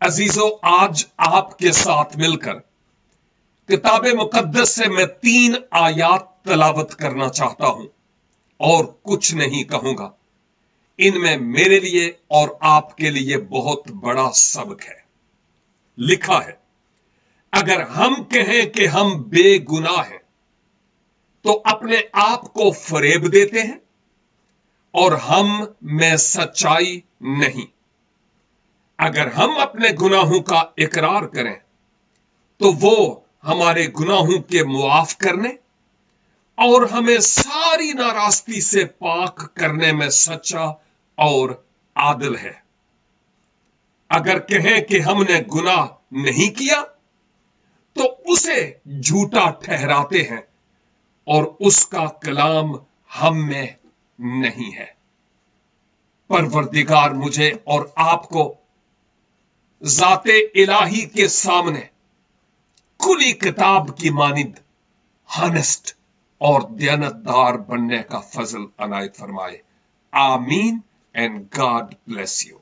अजीजों, आज आपके साथ मिलकर किताब मुकद्दस से मैं 3 आयात तलावत करना चाहता हूं और कुछ नहीं कहूंगा। इनमें मेरे लिए और आपके लिए बहुत बड़ा सबक है। लिखा है, अगर हम कहें कि हम बेगुनाह हैं तो अपने आप को फरेब देते हैं और हम में सच्चाई नहीं। अगर हम अपने गुनाहों का इकरार करें तो वो हमारे गुनाहों के मुआफ करने और हमें सारी नाराजगी से पाक करने में सच्चा और आदिल है। अगर कहें कि हमने गुनाह नहीं किया तो उसे झूठा ठहराते हैं और उसका कलाम हम में नहीं है। परवरदिगार मुझे और आपको ज़ाते इलाही के सामने खुली किताब की मानिंद हॉनेस्ट और दयानतदार बनने का फजल अनायत फरमाए। आमीन एंड गॉड ब्लेस यू।